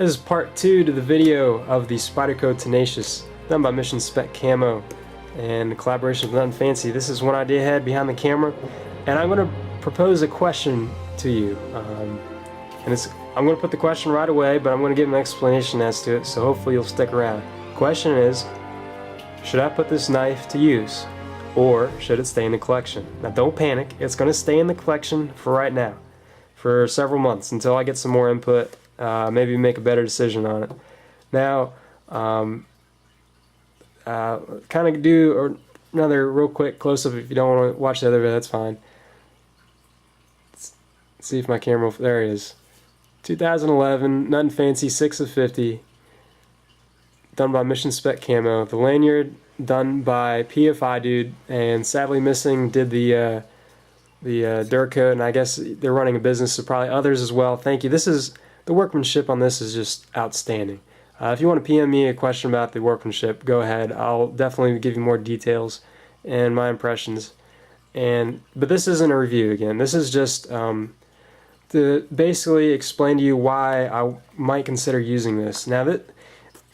This is part 2 to the video of the Spyderco Tenacious, done by Mission Spec Camo and collaboration with nutnfancy. This is one idea I had behind the camera, and I'm going to propose a question to you. I'm going to put the question right away, but I'm going to give an explanation as to it, so hopefully you'll stick around. The question is, should I put this knife to use, or should it stay in the collection? Now don't panic, it's going to stay in the collection for right now, for several months, until I get some more input. Maybe make a better decision on it. Now, kind of do another real quick close-up. If you don't want to watch the other video, that's fine. Let's see if my camera, there it is. 2011, nutnfancy 6 of 50, done by Mission Spec Camo. The lanyard done by PFI Dude, and sadly missing did the Durka, and I guess they're running a business, so probably others as well. Thank you. The workmanship on this is just outstanding. If you want to PM me a question about the workmanship, go ahead. I'll definitely give you more details and my impressions. But this isn't a review again. This is just to basically explain to you why I might consider using this. Now,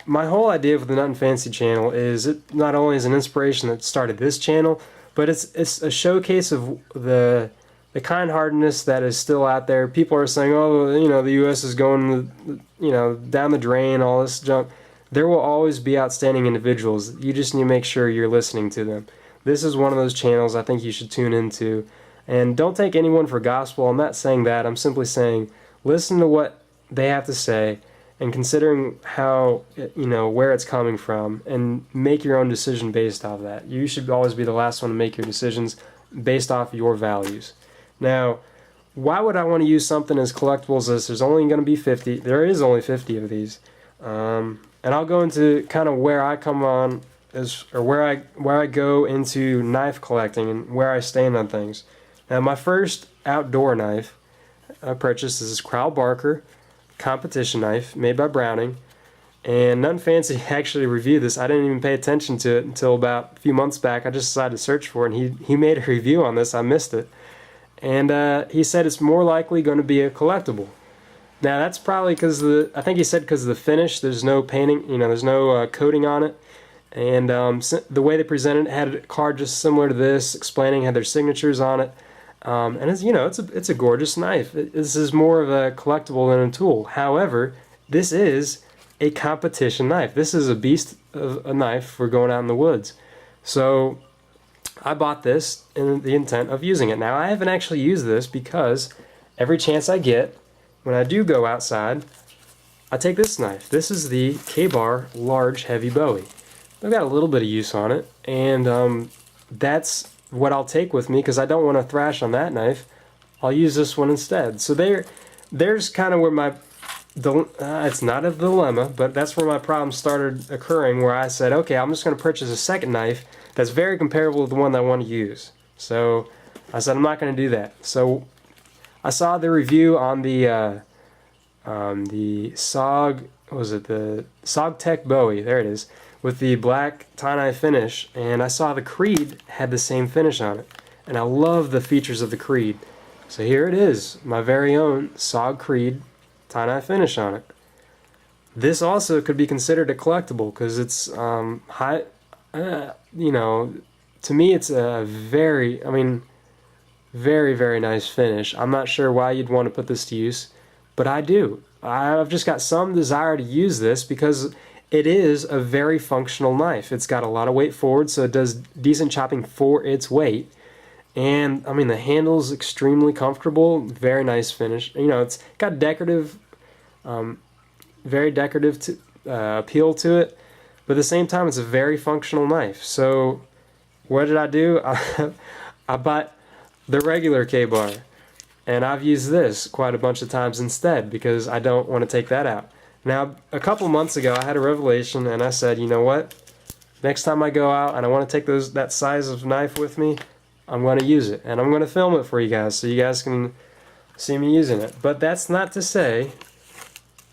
my whole idea with the nutnfancy channel is it not only is an inspiration that started this channel, but it's a showcase of the kind-heartedness that is still out there. People are saying, oh, you know, the U.S. is going, you know, down the drain, all this junk. There will always be outstanding individuals. You just need to make sure you're listening to them. This is one of those channels I think you should tune into. And don't take anyone for gospel. I'm not saying that. I'm simply saying listen to what they have to say and considering how, you know, where it's coming from, and make your own decision based off that. You should always be the last one to make your decisions based off your values. Now, why would I want to use something as collectible as this? There's only going to be 50. There is only 50 of these, and I'll go into kind of where I come on, or where I go into knife collecting and where I stand on things. Now, my first outdoor knife I purchased is this Crowell Barker competition knife made by Browning, and nutnfancy actually reviewed this. I didn't even pay attention to it until about a few months back. I just decided to search for it, and he made a review on this. I missed it. And he said it's more likely going to be a collectible. Now that's probably because I think he said because of the finish. There's no painting, you know, there's no coating on it, and the way they presented it had a card just similar to this, explaining had their signatures on it. And it's, you know, it's a gorgeous knife. This is more of a collectible than a tool. However, this is a competition knife. This is a beast of a knife for going out in the woods. So I bought this in the intent of using it. Now, I haven't actually used this because every chance I get, when I do go outside, I take this knife. This is the K-Bar Large Heavy Bowie. I've got a little bit of use on it, and that's what I'll take with me because I don't want to thrash on that knife. I'll use this one instead. So there's kind of where it's not a dilemma, but that's where my problem started occurring, where I said, okay, I'm just going to purchase a second knife that's very comparable to the one that I want to use. So I said I'm not going to do that. So I saw the review on the SOG, what was it, the SOG Tech Bowie, there it is, with the black tie-dye finish, and I saw the Creed had the same finish on it, and I love the features of the Creed. So here it is, my very own SOG Creed tie-dye finish on it. This also could be considered a collectible because it's high. You know, to me it's a very, very nice finish. I'm not sure why you'd want to put this to use, but I do. I've just got some desire to use this because it is a very functional knife. It's got a lot of weight forward, so it does decent chopping for its weight. And the handle's extremely comfortable, very nice finish. You know, it's got decorative, very decorative appeal to it. But at the same time, it's a very functional knife. So what did I do? I bought the regular K-Bar, and I've used this quite a bunch of times instead because I don't want to take that out. Now, a couple months ago, I had a revelation, and I said, you know what? Next time I go out and I want to take that size of knife with me, I'm going to use it, and I'm going to film it for you guys so you guys can see me using it. But that's not to say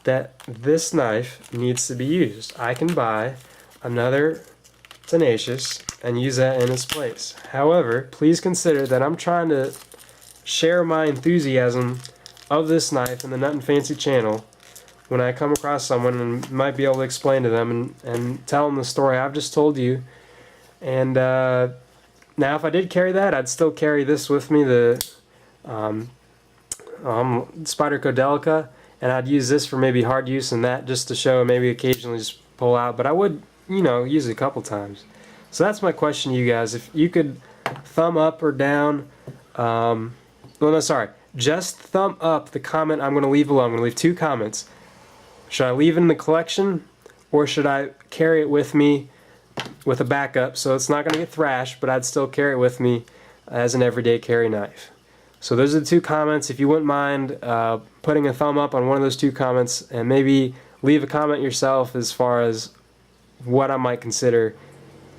that this knife needs to be used. I can buy another Tenacious and use that in its place. However, please consider that I'm trying to share my enthusiasm of this knife in the nutnfancy channel when I come across someone and might be able to explain to them and tell them the story I've just told you. And now if I did carry that, I'd still carry this with me, the Spyderco Delica, and I'd use this for maybe hard use and that just to show, maybe occasionally just pull out, but I would, you know, use it a couple times. So that's my question to you guys. If you could thumb up or down, well, no, sorry, just thumb up the comment I'm going to leave below. I'm going to leave 2 comments. Should I leave it in the collection, or should I carry it with me with a backup so it's not going to get thrashed, but I'd still carry it with me as an everyday carry knife? So those are the 2 comments. If you wouldn't mind putting a thumb up on one of those 2 comments, and maybe leave a comment yourself as far as what I might consider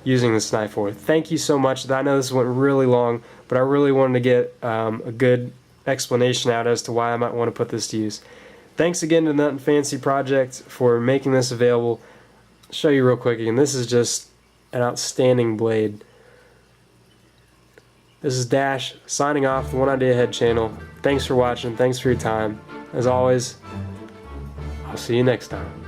using this knife for. Thank you so much. I know this went really long, but I really wanted to get a good explanation out as to why I might want to put this to use. Thanks again to the Nut and Fancy Project for making this available. I'll show you real quick again. This is just an outstanding blade. This is Dash signing off the One Idea Ahead channel. Thanks for watching. Thanks for your time. As always, I'll see you next time.